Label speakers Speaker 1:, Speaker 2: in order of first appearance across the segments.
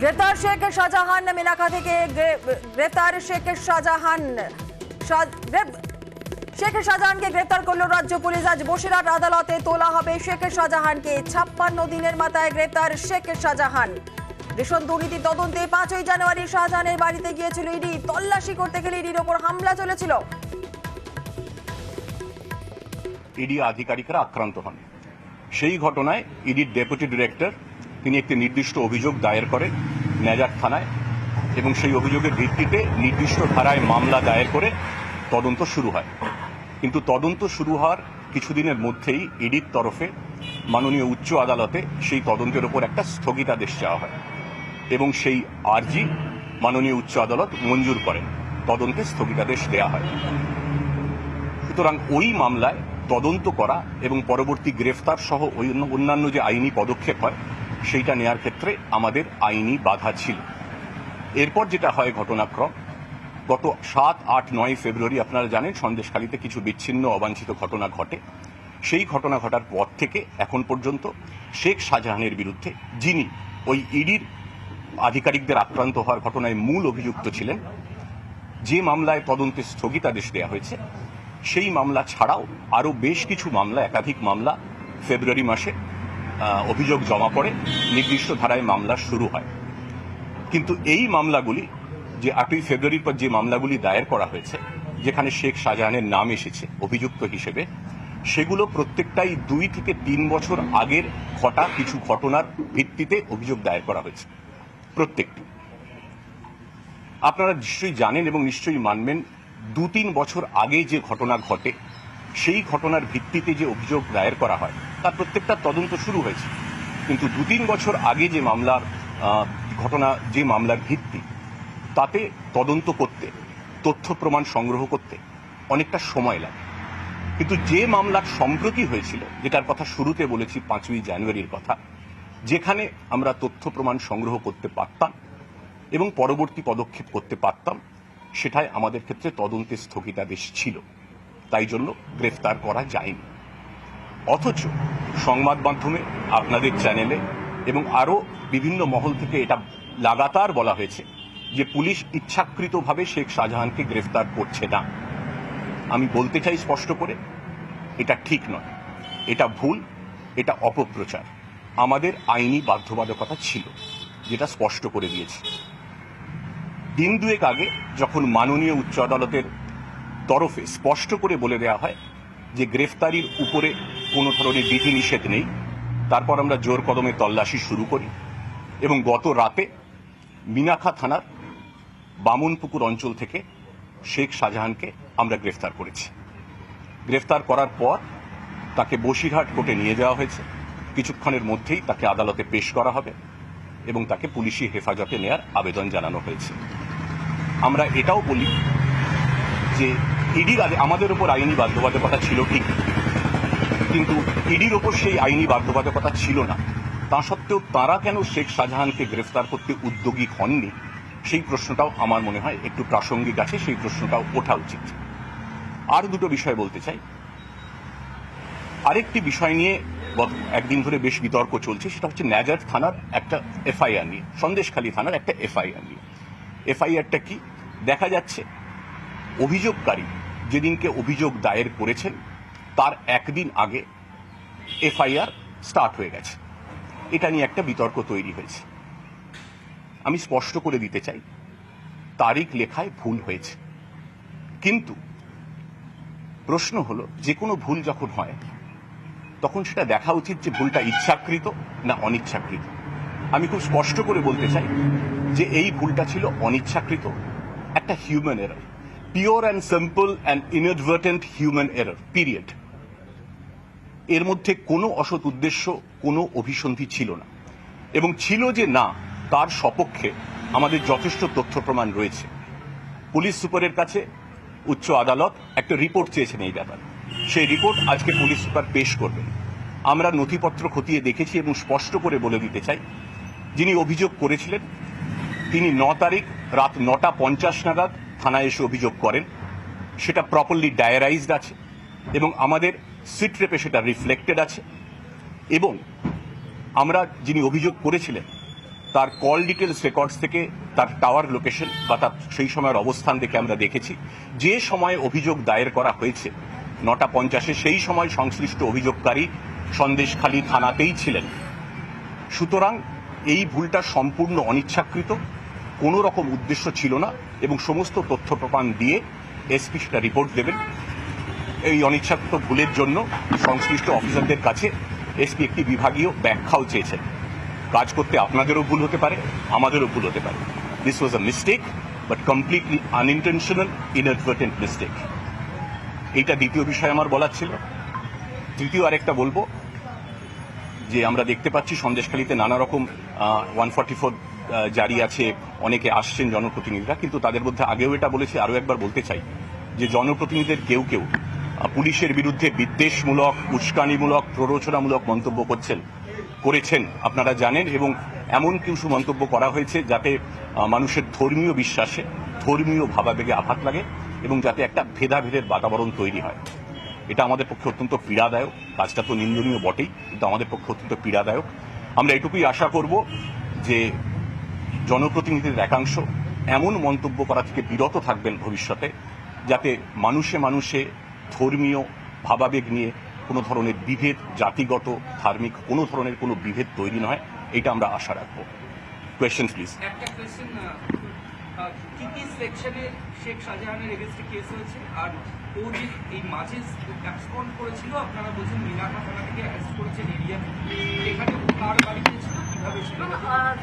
Speaker 1: গ্রেপ্তার শেখ শাহজাহান মিনাখা থেকে গ্রেপ্তার শেখ শাহজাহান শেখ শাহজাহানকে গ্রেপ্তার করল রাজ্য পুলিশ। আজ বসিরহাট আদালতে তোলা হবে শেখ শাহজাহানকে। 56 দিনের মাথায় গ্রেপ্তার শেখ শাহজাহান। রেশন দুর্নীতি তদন্তে 5ই জানুয়ারি শাহজাহানের বাড়িতে গিয়েছিল ইডি। তল্লাশি করতে গেলে ইডির ওপর হামলা চলেছিল।
Speaker 2: ইডি আধিকারিকরা আক্রান্ত হন। সেই ঘটনায় ইডির ডেপুটি ডিরেক্টর তিনি একটি নির্দিষ্ট অভিযোগ দায়ের করেন নেজার থানায় এবং সেই অভিযোগের ভিত্তিতে নির্দিষ্ট ধারায় মামলা দায়ের করে তদন্ত শুরু হয়। কিন্তু তদন্ত শুরু হওয়ার কিছুদিনের মধ্যেই ইডির তরফে মাননীয় উচ্চ আদালতে সেই তদন্তের উপর একটা স্থগিতাদেশ চাওয়া হয় এবং সেই আর্জি মাননীয় উচ্চ আদালত মঞ্জুর করেন, তদন্তে স্থগিতাদেশ দেওয়া হয়। সুতরাং ওই মামলায় তদন্ত করা এবং পরবর্তী গ্রেফতার সহ অন্যান্য যে আইনি পদক্ষেপ হয় সেইটা নেওয়ার ক্ষেত্রে আমাদের আইনি বাধা ছিল। এরপর যেটা হয় ঘটনাক্রম, গত 7, 8, 9 ফেব্রুয়ারি আপনারা জানেন সন্দেশখালীতে কিছু বিচ্ছিন্ন অবাঞ্ছিত ঘটনা ঘটে। সেই ঘটনা ঘটার পর থেকে এখন পর্যন্ত শেখ শাহজাহানের বিরুদ্ধে, যিনি ওই ইডির আধিকারিকদের আক্রান্ত হওয়ার ঘটনায় মূল অভিযুক্ত ছিলেন, যে মামলায় তদন্তে স্থগিতাদেশ দেওয়া হয়েছে সেই মামলা ছাড়াও আরও বেশ কিছু মামলা, একাধিক মামলা ফেব্রুয়ারি মাসে অভিযোগ জমা পড়ে, নির্দিষ্ট ধারায় মামলা শুরু হয়। কিন্তু এই মামলাগুলি, যে 8ই ফেব্রুয়ারির পর যে মামলাগুলি দায়ের করা হয়েছে যেখানে শেখ শাহজাহানের নাম এসেছে অভিযুক্ত হিসেবে, সেগুলো প্রত্যেকটাই 2 থেকে 3 বছর আগের ঘটা কিছু ঘটনার ভিত্তিতে অভিযোগ দায়ের করা হয়েছে। প্রত্যেকটি আপনারা নিশ্চয়ই জানেন এবং নিশ্চয়ই মানবেন, 2-3 বছর আগে যে ঘটনা ঘটে সেই ঘটনার ভিত্তিতে যে অভিযোগ দায়ের করা হয় তার প্রত্যেকটা তদন্ত শুরু হয়েছে। কিন্তু 2-3 বছর আগে যে মামলার ঘটনা, যে মামলার ভিত্তি, তাতে তদন্ত করতে, তথ্য প্রমাণ সংগ্রহ করতে অনেকটা সময় লাগে। কিন্তু যে মামলা সম্প্রতি হয়েছিল, যেটার কথা শুরুতে বলেছি 5ই জানুয়ারির কথা, যেখানে আমরা তথ্য প্রমাণ সংগ্রহ করতে পারতাম এবং পরবর্তী পদক্ষেপ করতে পারতাম, সেটাই আমাদের ক্ষেত্রে তদন্তে স্থগিতাদেশ ছিল, তাই জন্য গ্রেফতার করা যায়নি। অথচ সংবাদ মাধ্যমে, আপনাদের চ্যানেলে এবং আরও বিভিন্ন মহল থেকে এটা লাগাতার বলা হয়েছে যে পুলিশ ইচ্ছাকৃতভাবে শেখ শাহজাহানকে গ্রেফতার করছে না। আমি বলতে চাই স্পষ্ট করে, এটা ঠিক নয়, এটা ভুল, এটা অপপ্রচার। আমাদের আইনি বাধ্যবাধকতা ছিল, যেটা স্পষ্ট করে দিয়েছি। দিন দুয়েক আগে যখন মাননীয় উচ্চ আদালতের তরফে স্পষ্ট করে বলে দেওয়া হয় যে গ্রেফতারির উপরে কোনো ধরনের বিধিনিষেধ নেই, তারপর আমরা জোর কদমে তল্লাশি শুরু করি এবং গত রাতে মিনাখা থানার বামনপুকুর অঞ্চল থেকে শেখ শাহজাহানকে আমরা গ্রেফতার করেছি। গ্রেফতার করার পর তাকে বসিরহাট কোর্টে নিয়ে যাওয়া হয়েছে। কিছুক্ষণের মধ্যেই তাকে আদালতে পেশ করা হবে এবং তাকে পুলিশি হেফাজতে নেয়ার আবেদন জানানো হয়েছে। আমরা এটাও বলি যে ইডির আমাদের উপর আইনি বাধ্যবাধকতা ছিল ঠিক, কিন্তু ইডির ওপর সেই আইনি বাধ্যবাধকতা ছিল না। তা সত্ত্বেও তারা কেন শেখ শাহজাহানকে গ্রেফতার করতে উদ্যোগী হননি, সেই প্রশ্নটাও আমার মনে হয় একটু প্রাসঙ্গিক আছে, সেই প্রশ্নটাও ওঠা উচিত। আর দুটো বিষয় বলতে চাই। আরেকটি বিষয় নিয়ে গত একদিন ধরে বেশ বিতর্ক চলছে, সেটা হচ্ছে নেজার থানার একটা এফআইআর নিয়ে, সন্দেশখালী থানার একটা এফআইআর নিয়ে। এফআইআরটা কি? দেখা যাচ্ছে অভিযোগকারী যেদিনকে অভিযোগ দায়ের করেছেন তার একদিন আগে এফআইআর স্টার্ট হয়ে গেছে। এটা নিয়ে একটা বিতর্ক তৈরি হয়েছে। আমি স্পষ্ট করে দিতে চাই, তারিখ লেখায় ভুল হয়েছে, কিন্তু প্রশ্ন হলো যে কোনো ভুল যখন হয় তখন সেটা দেখা উচিত যে ভুলটা ইচ্ছাকৃত না অনিচ্ছাকৃত। আমি খুব স্পষ্ট করে বলতে চাই যে এই ভুলটা ছিল অনিচ্ছাকৃত, একটা human error, pure and simple and inadvertent human error, period. এর মধ্যে কোনো অসৎ উদ্দেশ্য, কোনো অভিসন্ধি ছিল না, এবং ছিল যে না, তার সপক্ষে আমাদের যথেষ্ট তথ্য প্রমাণ রয়েছে। পুলিশ সুপারের কাছে উচ্চ আদালত একটা রিপোর্ট চেয়েছেন এই ব্যাপারে, সেই রিপোর্ট আজকে পুলিশ সুপার পেশ করবেন। আমরা নথিপত্র খতিয়ে দেখেছি এবং স্পষ্ট করে বলে দিতে চাই, যিনি অভিযোগ করেছিলেন তিনি 9 তারিখ রাত 9:50 নাগাদ থানায় এসে অভিযোগ করেন। সেটা প্রপারলি ডায়ারাইজড আছে এবং আমাদের সিট রেপে সেটা রিফ্লেক্টেড আছে। এবং আমরা যিনি অভিযোগ করেছিলেন তার কল ডিটেলস রেকর্ডস থেকে তার টাওয়ার লোকেশন বা তার সেই সময়ের অবস্থান দেখে আমরা দেখেছি যে সময়ে অভিযোগ দায়ের করা হয়েছে 9:50 সেই সময় সংশ্লিষ্ট অভিযোগকারী সন্দেশখালী থানাতেই ছিলেন। সুতরাং এই ভুলটা সম্পূর্ণ অনিচ্ছাকৃত, কোনো রকম উদ্দেশ্য ছিল না এবং সমস্ত তথ্য প্রমাণ দিয়ে এসপি সেটা রিপোর্ট দেবেন। এই অনিচ্ছাকৃত ভুলের জন্য সংশ্লিষ্ট অফিসারদের কাছে এসপি একটি বিভাগীয় ব্যাখ্যাও চেয়েছেন। কাজ করতে আপনাদেরও ভুল হতে পারে, আমাদেরও ভুল হতে পারে। This was a mistake, but completely unintentional, inadvertent mistake. এইটা দ্বিতীয় বিষয় আমার বলার ছিল। তৃতীয় আরেকটা বলবো যে আমরা দেখতে পাচ্ছি সন্দেশখালীতে নানা রকম 144 জারি আছে, অনেকে আসছেন জনপ্রতিনিধিরা, কিন্তু তাদের মধ্যে আগেও এটা বলেছি, আরও একবার বলতে চাই যে জনপ্রতিনিধিদের কেউ কেউ পুলিশের বিরুদ্ধে বিদ্বেষমূলক, উস্কানিমূলক, প্ররোচনামূলক মন্তব্য করেছেন আপনারা জানেন, এবং এমন কিছু মন্তব্য করা হয়েছে যাতে মানুষের ধর্মীয় বিশ্বাসে, ধর্মীয় ভাবাবেগে আঘাত লাগে এবং যাতে একটা ভেদাভেদের বাতাবরণ তৈরি হয়। এটা আমাদের পক্ষে অত্যন্ত পীড়াদায়ক। কাজটা তো নিন্দনীয় বটেই, কিন্তু আমাদের পক্ষে অত্যন্ত পীড়াদায়ক। আমরা এটুকুই আশা করব যে জনপ্রতিনিধিদের একাংশ এমন মন্তব্য করা থেকে বিরত থাকবেন ভবিষ্যতে, যাতে মানুষে মানুষে ধর্মীয় ভাবাবেগ নিয়ে কোনো ধরনের বিভেদ, জাতিগত, ধার্মিক কোনো ধরনের কোনো বিভেদ তৈরি নয়, এটা আমরা আশা রাখবো। Question please.
Speaker 3: একটা কোয়েশ্চেন, কি কি সেকশনে শেখ শাহজাহানের এগেইনস্টে কেস হয়েছে, আর ও যে এই মাঝে অ্যাবসকন্ড করেছিল, আপনারা বলছেন মিনাখা থানা থেকে অ্যারেস্ট করেছেন এরিয়া, এখানে কার বাড়িতে ছিল, কিভাবে ছিল,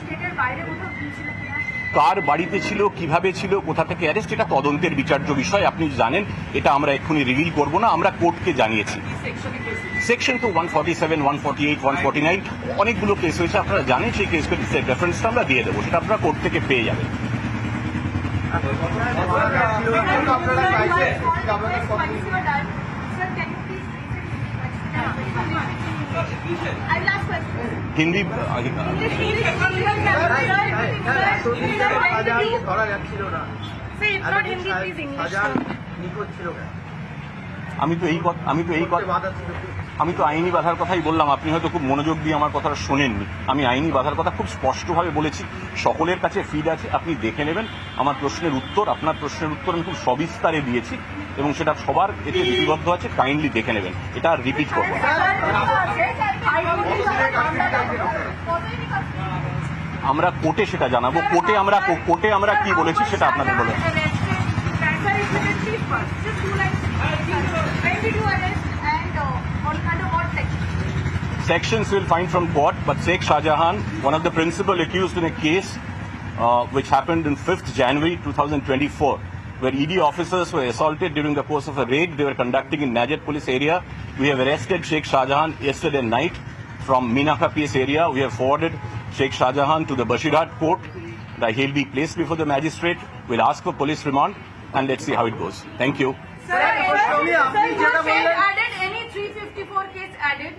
Speaker 4: স্টেটের বাইরে কোথাও গিয়েছিল কিনা?
Speaker 2: কার বাড়িতে ছিল, কিভাবে ছিল, কোথা থেকে অ্যারেস্ট, এটা তদন্তের বিচার্য বিষয়। আপনি জানেন, এটা আমরা এক্ষুনি রিভিল করব না। আমরা কোর্টকে জানিয়েছি।
Speaker 3: কি সেকশনে কেস হয়েছে?
Speaker 2: সেকশন তো 147, 148, 149 অনেকগুলো কেস হয়েছে। আপনারা জানেন, সেই কেসের রেফারেন্সটা আমরা দিয়ে দেবো, সেটা আপনারা কোর্ট থেকে পেয়ে যাবেন। হিন্দি আমি তো আইনি বাধার কথাই বললাম। আপনি হয়তো খুব মনোযোগ দিয়ে আমার কথাটা শোনেননি। আমি আইনি বাধার কথা খুব স্পষ্টভাবে বলেছি। সকলের কাছে ফিড আছে, আপনি দেখে নেবেন। আমার প্রশ্নের উত্তর, আপনার প্রশ্নের উত্তর আমি খুব সবিস্তারে দিয়েছি এবং সেটা সবার এতে লিপিবদ্ধ আছে। কাইন্ডলি দেখে নেবেন, এটা আর রিপিট করবো না। আমরা কোর্টে সেটা জানাবো। কোর্টে আমরা কি বলেছি সেটা আপনাদের বলে। Sections will find from court, but Sheikh Shahjahan, one of the principal accused in a case which happened on 5th January 2024, where ED officers were assaulted during the course of a raid they were conducting in Najat police area. We have arrested Sheikh Shahjahan yesterday night from Minakha PS area. We have forwarded Sheikh Shahjahan to the Bashirat court. That he'll be placed before the magistrate. We'll ask for police remand and let's see how it goes. Thank you.
Speaker 4: Sir, added any 354 case added?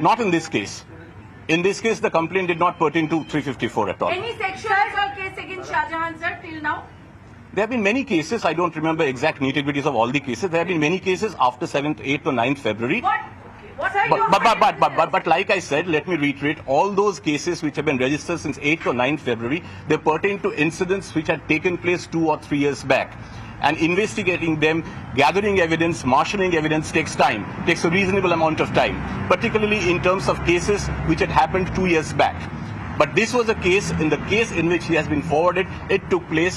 Speaker 2: Not in this case. In this case, the complaint did not pertain to 354 at all.
Speaker 4: Any sexual assault case against Shahjahan, sir, till now?
Speaker 2: There have been many cases. I don't remember exact nitty-gritties of all the cases. There have been many cases after 7th, 8th or 9th February.
Speaker 4: What? Sir,
Speaker 2: But like I said, let me reiterate, all those cases which have been registered since 8th or 9th February, they pertain to incidents which had taken place 2 or 3 years back. And investigating them, gathering evidence, marshalling evidence takes time, takes a reasonable amount of time, particularly in terms of cases which had happened 2 years back. But this was a case, in the case in which he has been forwarded, it took place,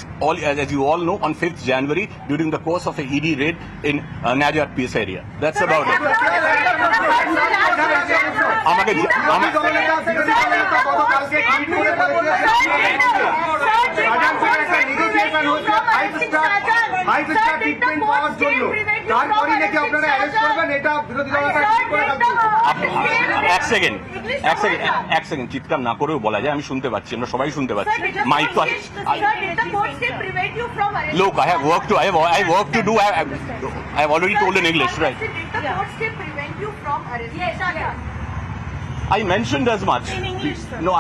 Speaker 2: as you all know, on 5th January during the course of a ED raid in Najat PS area. That's about it. এক second চিৎকার না করেও বলা যায়, আমি শুনতে পাচ্ছি, আমরা সবাই শুনতে পাচ্ছি। মাইক তো Look, I have work to do. I have already told in English, right?
Speaker 4: Did the court still prevent you from arresting?
Speaker 2: I mentioned as much.
Speaker 4: In English, sir.
Speaker 2: No,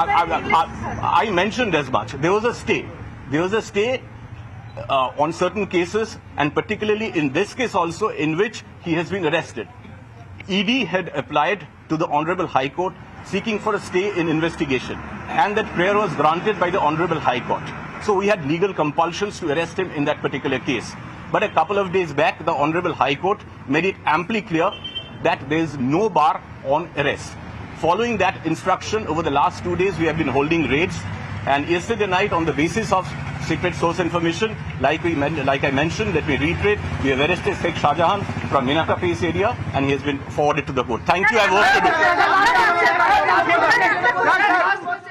Speaker 2: I mentioned as much. There was a stay. There was a stay on certain cases, and particularly in this case also, in which he has been arrested. ED had applied to the Honorable High Court seeking for a stay in investigation, and that prayer was granted by the Honorable High Court. So we had legal compulsions to arrest him in that particular case. But a couple of days back, the Honorable High Court made it amply clear that there is no bar on arrest. Following that instruction, over the last 2 days, we have been holding raids. And yesterday night, on the basis of secret source information, like I mentioned, let me reiterate, we have arrested Sheikh Shahjahan from Minaka Place area, and he has been forwarded to the court. Thank you. I have work to do.